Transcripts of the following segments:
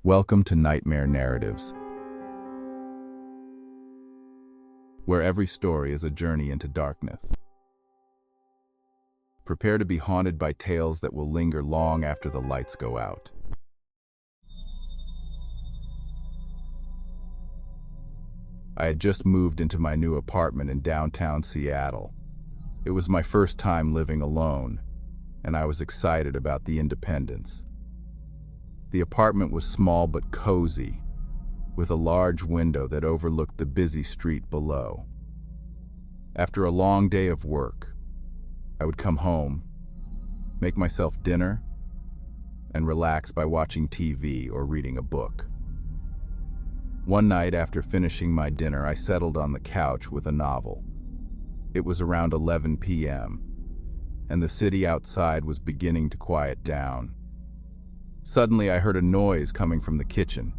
Welcome to Nightmare Narratives, where every story is a journey into darkness. Prepare to be haunted by tales that will linger long after the lights go out. I had just moved into my new apartment in downtown Seattle. It was my first time living alone, and I was excited about the independence. The apartment was small but cozy, with a large window that overlooked the busy street below. After a long day of work, I would come home, make myself dinner, and relax by watching TV or reading a book. One night after finishing my dinner, I settled on the couch with a novel. It was around 11 p.m., and the city outside was beginning to quiet down. Suddenly, I heard a noise coming from the kitchen.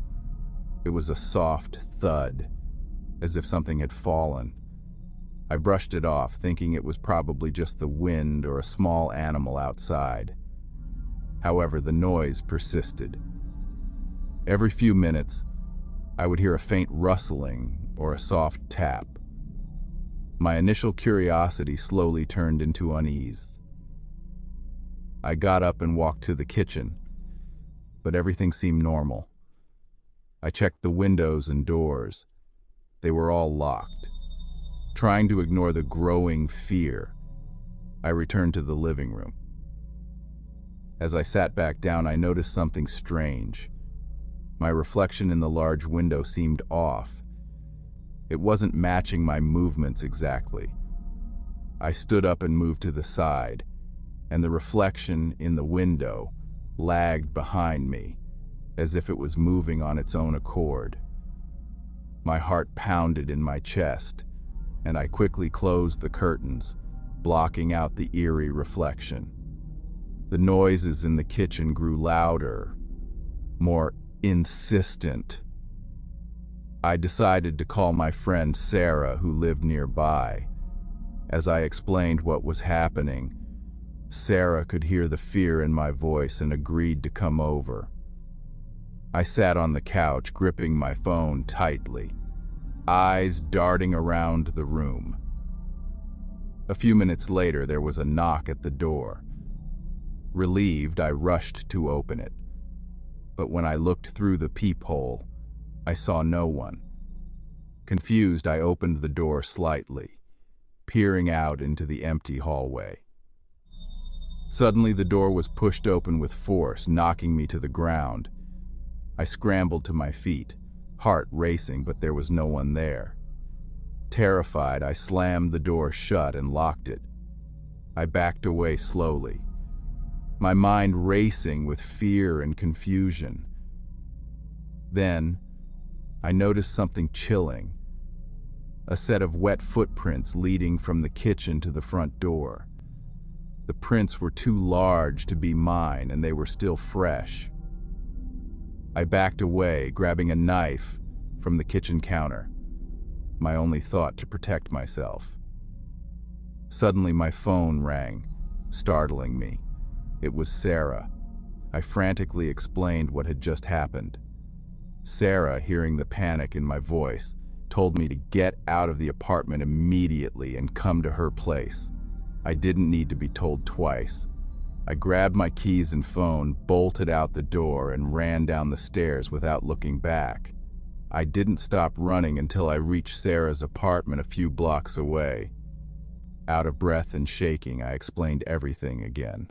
It was a soft thud, as if something had fallen. I brushed it off, thinking it was probably just the wind or a small animal outside. However, the noise persisted. Every few minutes, I would hear a faint rustling or a soft tap. My initial curiosity slowly turned into unease. I got up and walked to the kitchen, but everything seemed normal. I checked the windows and doors. They were all locked. Trying to ignore the growing fear, I returned to the living room. As I sat back down, I noticed something strange. My reflection in the large window seemed off. It wasn't matching my movements exactly. I stood up and moved to the side, and the reflection in the window lagged behind me, as if it was moving on its own accord. My heart pounded in my chest, and I quickly closed the curtains, blocking out the eerie reflection. The noises in the kitchen grew louder, more insistent. I decided to call my friend Sarah, who lived nearby. As I explained what was happening, Sarah could hear the fear in my voice and agreed to come over. I sat on the couch, gripping my phone tightly, eyes darting around the room. A few minutes later, there was a knock at the door. Relieved, I rushed to open it. But when I looked through the peephole, I saw no one. Confused, I opened the door slightly, peering out into the empty hallway. Suddenly, the door was pushed open with force, knocking me to the ground. I scrambled to my feet, heart racing, but there was no one there. Terrified, I slammed the door shut and locked it. I backed away slowly, my mind racing with fear and confusion. Then, I noticed something chilling. A set of wet footprints leading from the kitchen to the front door. The prints were too large to be mine, and they were still fresh. I backed away, grabbing a knife from the kitchen counter, my only thought to protect myself. Suddenly my phone rang, startling me. It was Sarah. I frantically explained what had just happened. Sarah, hearing the panic in my voice, told me to get out of the apartment immediately and come to her place. I didn't need to be told twice. I grabbed my keys and phone, bolted out the door, and ran down the stairs without looking back. I didn't stop running until I reached Sarah's apartment a few blocks away. Out of breath and shaking, I explained everything again.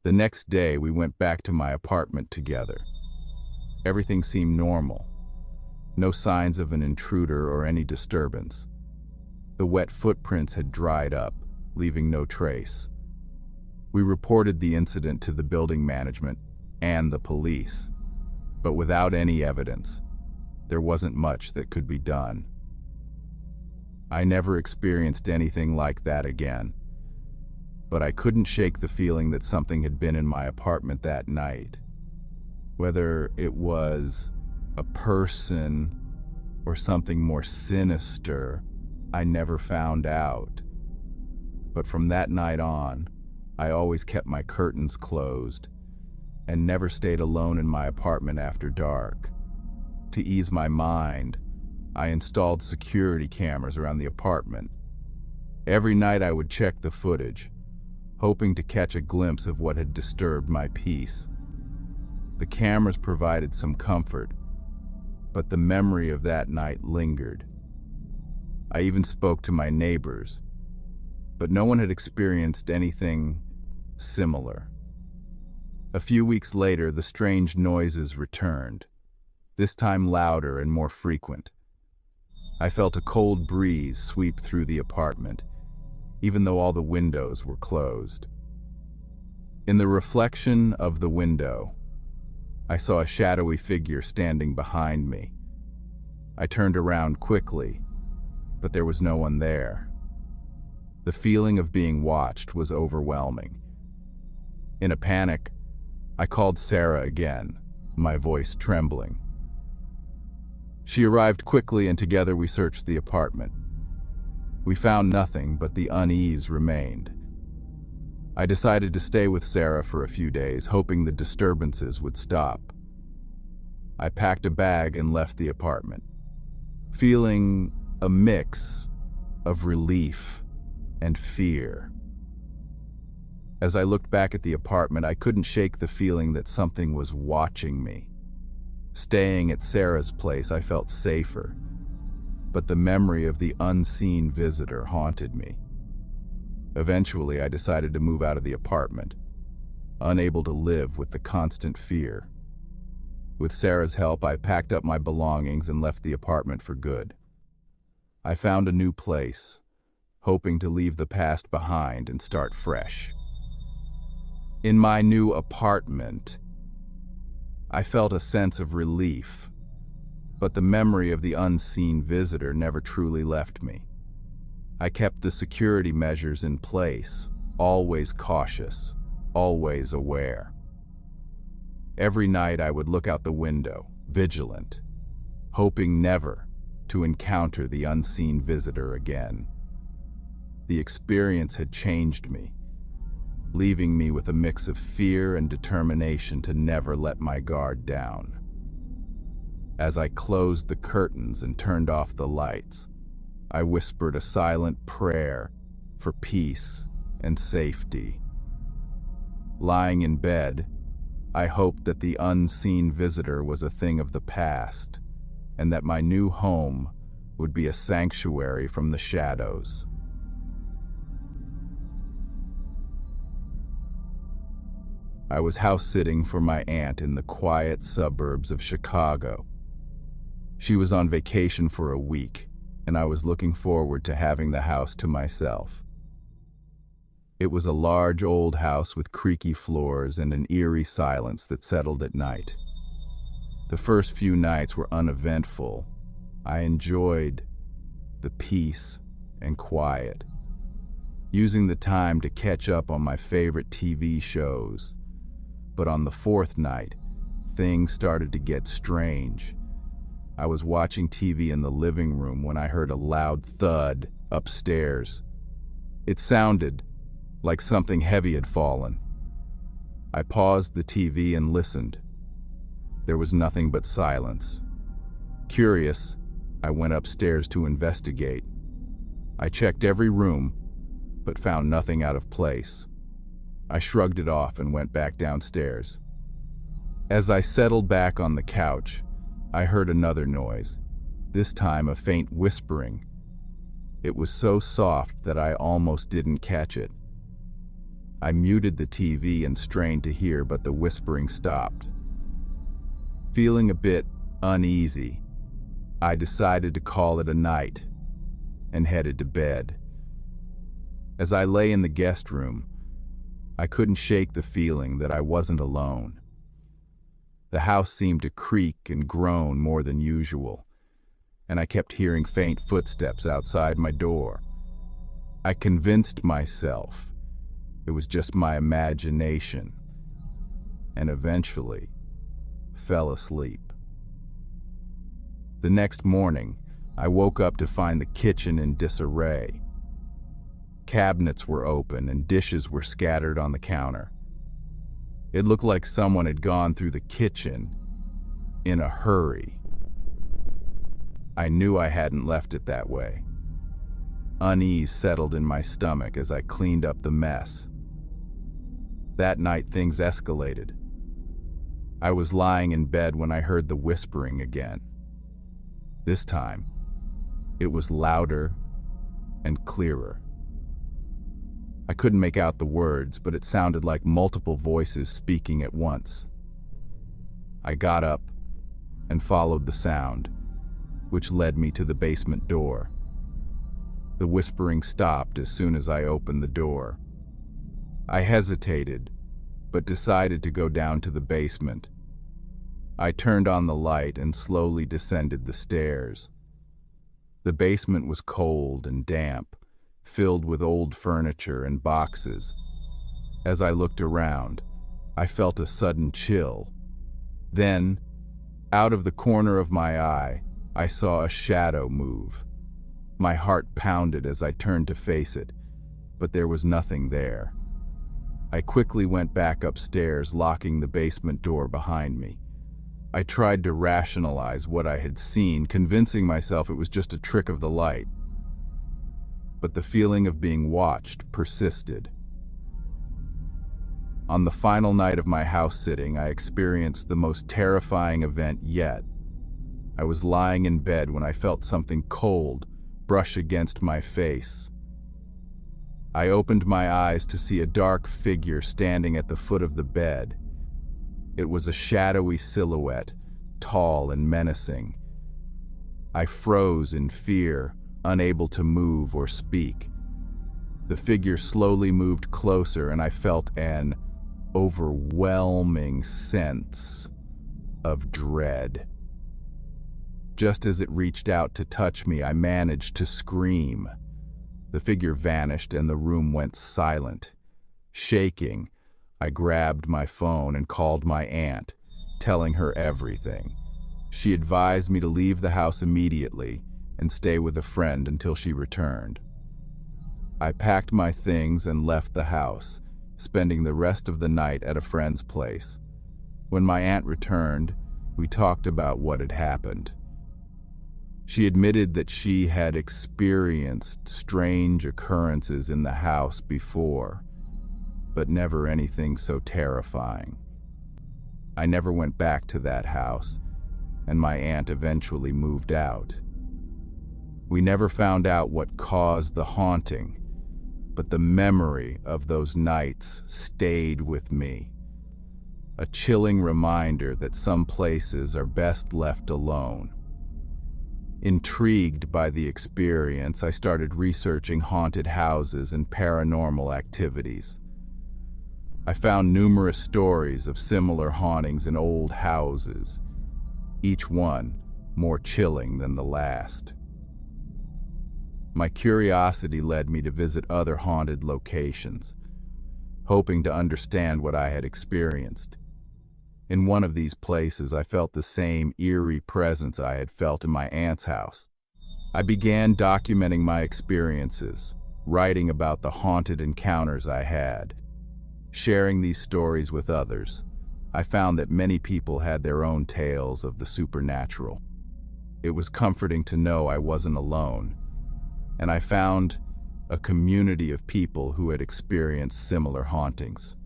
The next day, we went back to my apartment together. Everything seemed normal. No signs of an intruder or any disturbance. The wet footprints had dried up, leaving no trace. We reported the incident to the building management and the police, but without any evidence, there wasn't much that could be done. I never experienced anything like that again, but I couldn't shake the feeling that something had been in my apartment that night. Whether it was a person or something more sinister, I never found out. But from that night on, I always kept my curtains closed, and never stayed alone in my apartment after dark. To ease my mind, I installed security cameras around the apartment. Every night I would check the footage, hoping to catch a glimpse of what had disturbed my peace. The cameras provided some comfort, but the memory of that night lingered. I even spoke to my neighbors, but no one had experienced anything similar. A few weeks later, the strange noises returned, this time louder and more frequent. I felt a cold breeze sweep through the apartment, even though all the windows were closed. In the reflection of the window, I saw a shadowy figure standing behind me. I turned around quickly, but there was no one there. The feeling of being watched was overwhelming. In a panic, I called Sarah again, my voice trembling. She arrived quickly, and together we searched the apartment. We found nothing, but the unease remained. I decided to stay with Sarah for a few days, hoping the disturbances would stop. I packed a bag and left the apartment, feeling a mix of relief and fear. As I looked back at the apartment, I couldn't shake the feeling that something was watching me. Staying at Sarah's place, I felt safer, but the memory of the unseen visitor haunted me. Eventually, I decided to move out of the apartment, unable to live with the constant fear. With Sarah's help, I packed up my belongings and left the apartment for good. I found a new place, hoping to leave the past behind and start fresh. In my new apartment, I felt a sense of relief, but the memory of the unseen visitor never truly left me. I kept the security measures in place, always cautious, always aware. Every night I would look out the window, vigilant, hoping never to encounter the unseen visitor again. The experience had changed me, leaving me with a mix of fear and determination to never let my guard down. As I closed the curtains and turned off the lights, I whispered a silent prayer for peace and safety. Lying in bed, I hoped that the unseen visitor was a thing of the past, and that my new home would be a sanctuary from the shadows. I was house-sitting for my aunt in the quiet suburbs of Chicago. She was on vacation for a week, and I was looking forward to having the house to myself. It was a large old house with creaky floors and an eerie silence that settled at night. The first few nights were uneventful. I enjoyed the peace and quiet, using the time to catch up on my favorite TV shows. But on the fourth night, things started to get strange. I was watching TV in the living room when I heard a loud thud upstairs. It sounded like something heavy had fallen. I paused the TV and listened. There was nothing but silence. Curious, I went upstairs to investigate. I checked every room, but found nothing out of place. I shrugged it off and went back downstairs. As I settled back on the couch, I heard another noise, this time a faint whispering. It was so soft that I almost didn't catch it. I muted the TV and strained to hear, but the whispering stopped. Feeling a bit uneasy, I decided to call it a night and headed to bed. As I lay in the guest room, I couldn't shake the feeling that I wasn't alone. The house seemed to creak and groan more than usual, and I kept hearing faint footsteps outside my door. I convinced myself it was just my imagination, and eventually fell asleep. The next morning, I woke up to find the kitchen in disarray. Cabinets were open and dishes were scattered on the counter. It looked like someone had gone through the kitchen in a hurry. I knew I hadn't left it that way. Unease settled in my stomach as I cleaned up the mess. That night things escalated. I was lying in bed when I heard the whispering again. This time, it was louder and clearer. I couldn't make out the words, but it sounded like multiple voices speaking at once. I got up and followed the sound, which led me to the basement door. The whispering stopped as soon as I opened the door. I hesitated, but decided to go down to the basement. I turned on the light and slowly descended the stairs. The basement was cold and damp, filled with old furniture and boxes. As I looked around, I felt a sudden chill. Then, out of the corner of my eye, I saw a shadow move. My heart pounded as I turned to face it, but there was nothing there. I quickly went back upstairs, locking the basement door behind me. I tried to rationalize what I had seen, convincing myself it was just a trick of the light. But the feeling of being watched persisted. On the final night of my house sitting, I experienced the most terrifying event yet. I was lying in bed when I felt something cold brush against my face. I opened my eyes to see a dark figure standing at the foot of the bed. It was a shadowy silhouette, tall and menacing. I froze in fear, unable to move or speak. The figure slowly moved closer, and I felt an overwhelming sense of dread. Just as it reached out to touch me, I managed to scream. The figure vanished and the room went silent. Shaking, I grabbed my phone and called my aunt, telling her everything. She advised me to leave the house immediately and stay with a friend until she returned. I packed my things and left the house, spending the rest of the night at a friend's place. When my aunt returned, we talked about what had happened. She admitted that she had experienced strange occurrences in the house before, but never anything so terrifying. I never went back to that house, and my aunt eventually moved out. We never found out what caused the haunting, but the memory of those nights stayed with me. A chilling reminder that some places are best left alone. Intrigued by the experience, I started researching haunted houses and paranormal activities. I found numerous stories of similar hauntings in old houses, each one more chilling than the last. My curiosity led me to visit other haunted locations, hoping to understand what I had experienced. In one of these places, I felt the same eerie presence I had felt in my aunt's house. I began documenting my experiences, writing about the haunted encounters I had. Sharing these stories with others, I found that many people had their own tales of the supernatural. It was comforting to know I wasn't alone, and I found a community of people who had experienced similar hauntings.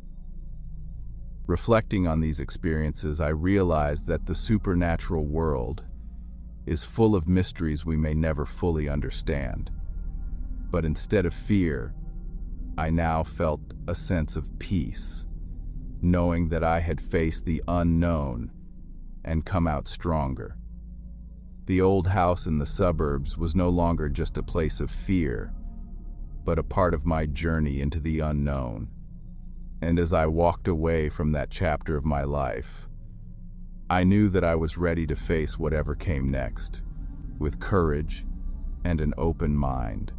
Reflecting on these experiences, I realized that the supernatural world is full of mysteries we may never fully understand. But instead of fear, I now felt a sense of peace, knowing that I had faced the unknown and come out stronger. The old house in the suburbs was no longer just a place of fear, but a part of my journey into the unknown. And as I walked away from that chapter of my life, I knew that I was ready to face whatever came next, with courage and an open mind.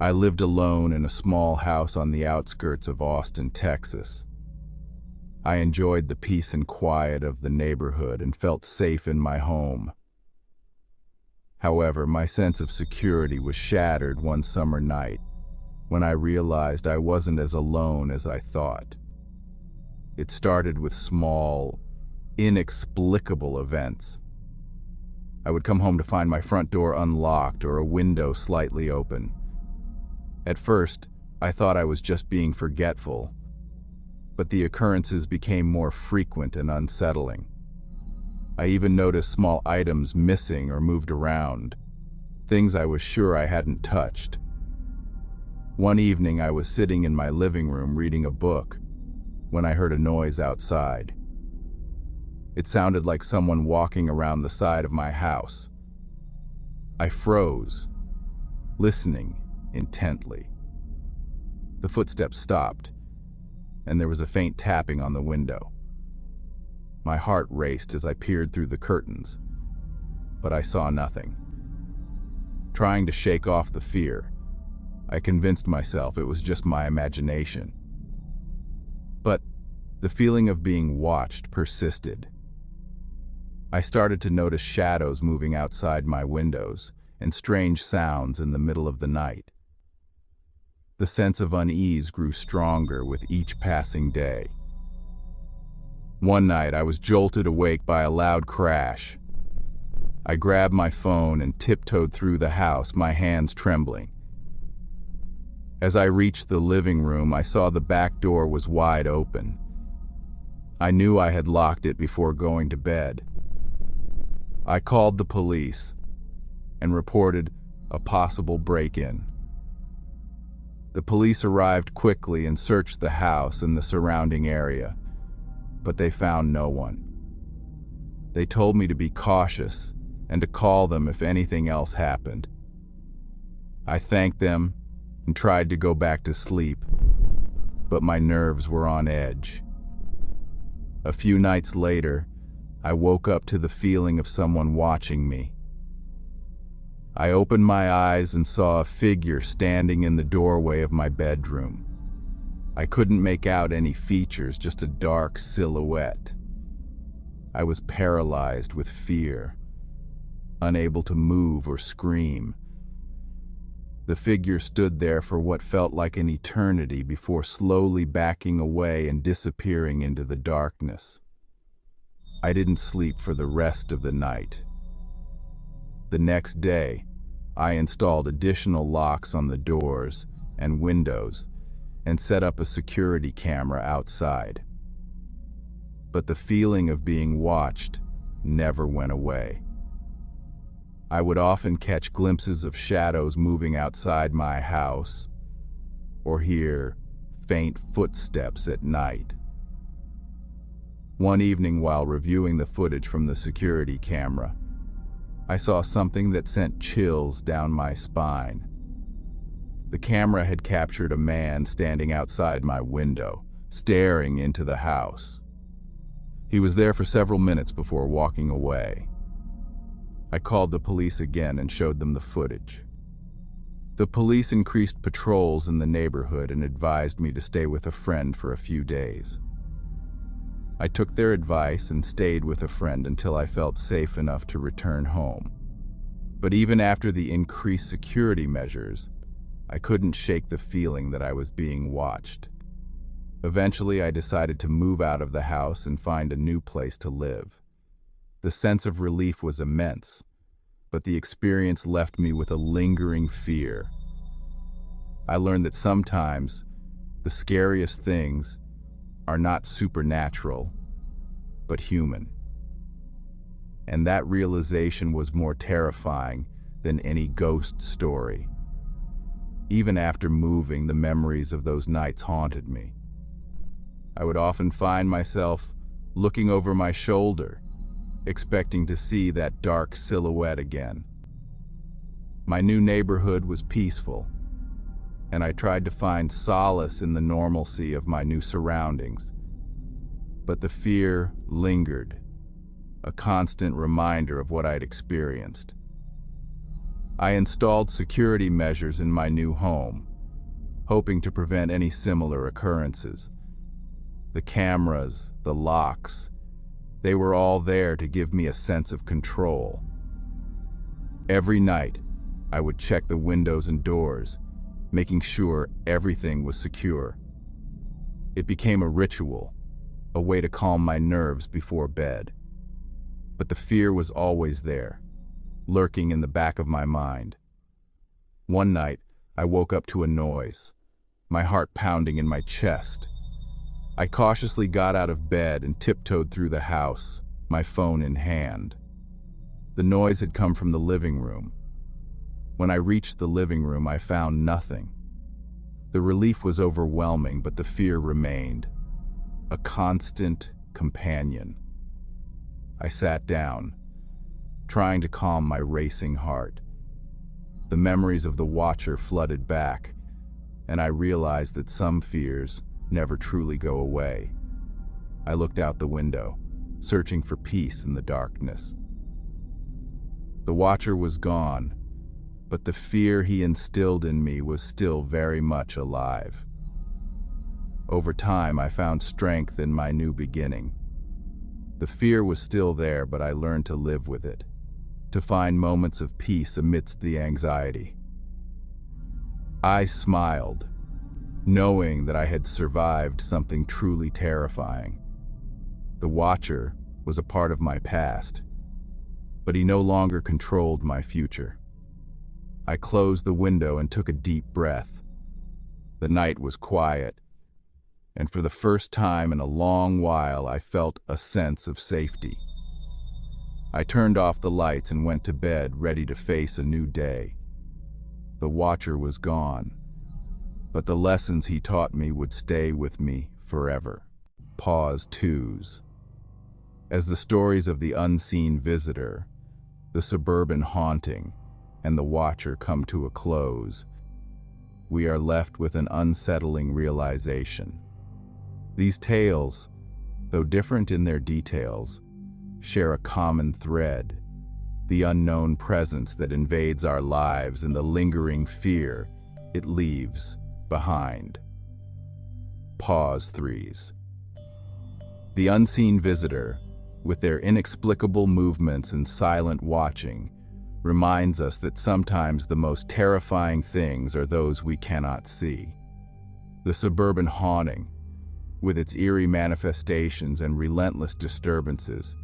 I lived alone in a small house on the outskirts of Austin, Texas. I enjoyed the peace and quiet of the neighborhood and felt safe in my home. However, my sense of security was shattered one summer night. when I realized I wasn't as alone as I thought. It started with small, inexplicable events. I would come home to find my front door unlocked or a window slightly open. At first, I thought I was just being forgetful, but the occurrences became more frequent and unsettling. I even noticed small items missing or moved around, things I was sure I hadn't touched. One evening I was sitting in my living room reading a book when I heard a noise outside. It sounded like someone walking around the side of my house. I froze, listening intently. The footsteps stopped, and there was a faint tapping on the window. My heart raced as I peered through the curtains, but I saw nothing. Trying to shake off the fear, I convinced myself it was just my imagination. But the feeling of being watched persisted. I started to notice shadows moving outside my windows and strange sounds in the middle of the night. The sense of unease grew stronger with each passing day. One night I was jolted awake by a loud crash. I grabbed my phone and tiptoed through the house, my hands trembling. As I reached the living room, I saw the back door was wide open. I knew I had locked it before going to bed. I called the police and reported a possible break-in. The police arrived quickly and searched the house and the surrounding area, but they found no one. They told me to be cautious and to call them if anything else happened. I thanked them and tried to go back to sleep, but my nerves were on edge. A few nights later, I woke up to the feeling of someone watching me. I opened my eyes and saw a figure standing in the doorway of my bedroom. I couldn't make out any features, just a dark silhouette. I was paralyzed with fear, unable to move or scream. The figure stood there for what felt like an eternity before slowly backing away and disappearing into the darkness. I didn't sleep for the rest of the night. The next day, I installed additional locks on the doors and windows and set up a security camera outside. But the feeling of being watched never went away. I would often catch glimpses of shadows moving outside my house, or hear faint footsteps at night. One evening while reviewing the footage from the security camera, I saw something that sent chills down my spine. The camera had captured a man standing outside my window, staring into the house. He was there for several minutes before walking away. I called the police again and showed them the footage. The police increased patrols in the neighborhood and advised me to stay with a friend for a few days. I took their advice and stayed with a friend until I felt safe enough to return home. But even after the increased security measures, I couldn't shake the feeling that I was being watched. Eventually, I decided to move out of the house and find a new place to live. The sense of relief was immense, but the experience left me with a lingering fear. I learned that sometimes the scariest things are not supernatural, but human. And that realization was more terrifying than any ghost story. Even after moving, the memories of those nights haunted me. I would often find myself looking over my shoulder, expecting to see that dark silhouette again. My new neighborhood was peaceful, and I tried to find solace in the normalcy of my new surroundings. But the fear lingered, a constant reminder of what I'd experienced. I installed security measures in my new home, hoping to prevent any similar occurrences. The cameras, the locks, they were all there to give me a sense of control. Every night, I would check the windows and doors, making sure everything was secure. It became a ritual, a way to calm my nerves before bed. But the fear was always there, lurking in the back of my mind. One night, I woke up to a noise, my heart pounding in my chest. I cautiously got out of bed and tiptoed through the house, my phone in hand. The noise had come from the living room. When I reached the living room, I found nothing. The relief was overwhelming, but the fear remained, a constant companion. I sat down, trying to calm my racing heart. The memories of the Watcher flooded back, and I realized that some fears never truly go away. I looked out the window, searching for peace in the darkness. The Watcher was gone, but the fear he instilled in me was still very much alive. Over time, I found strength in my new beginning. The fear was still there, but I learned to live with it, to find moments of peace amidst the anxiety. I smiled, knowing that I had survived something truly terrifying. The Watcher was a part of my past, but he no longer controlled my future. I closed the window and took a deep breath. The night was quiet, and for the first time in a long while, I felt a sense of safety. I turned off the lights and went to bed, ready to face a new day. The Watcher was gone, but the lessons he taught me would stay with me forever. Pause 2s. As the stories of the unseen visitor, the suburban haunting, and the Watcher come to a close, we are left with an unsettling realization. These tales, though different in their details, share a common thread: the unknown presence that invades our lives and the lingering fear it leaves behind. Pause 3s. The unseen visitor, with their inexplicable movements and silent watching, reminds us that sometimes the most terrifying things are those we cannot see. The suburban haunting, with its eerie manifestations and relentless disturbances,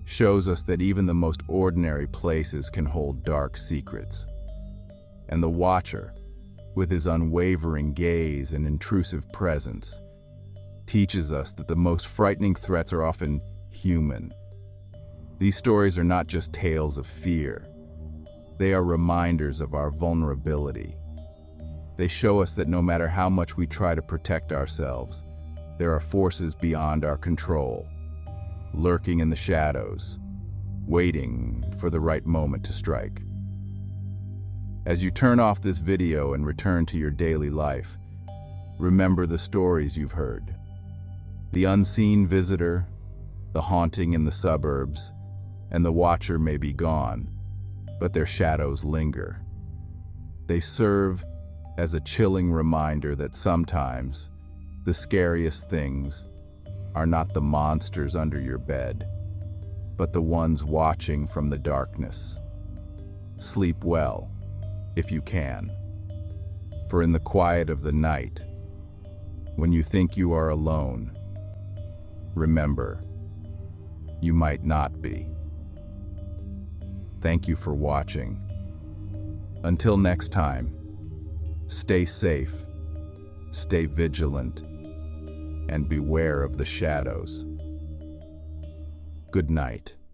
shows us that even the most ordinary places can hold dark secrets. And the Watcher, with his unwavering gaze and intrusive presence, teaches us that the most frightening threats are often human. These stories are not just tales of fear. They are reminders of our vulnerability. They show us that no matter how much we try to protect ourselves, there are forces beyond our control, lurking in the shadows, waiting for the right moment to strike. As you turn off this video and return to your daily life, remember the stories you've heard. The unseen visitor, the haunting in the suburbs, and the Watcher may be gone, but their shadows linger. They serve as a chilling reminder that sometimes the scariest things are not the monsters under your bed, but the ones watching from the darkness. Sleep well, if you can, for in the quiet of the night, when you think you are alone, remember, you might not be. Thank you for watching. Until next time, stay safe, stay vigilant, and beware of the shadows. Good night.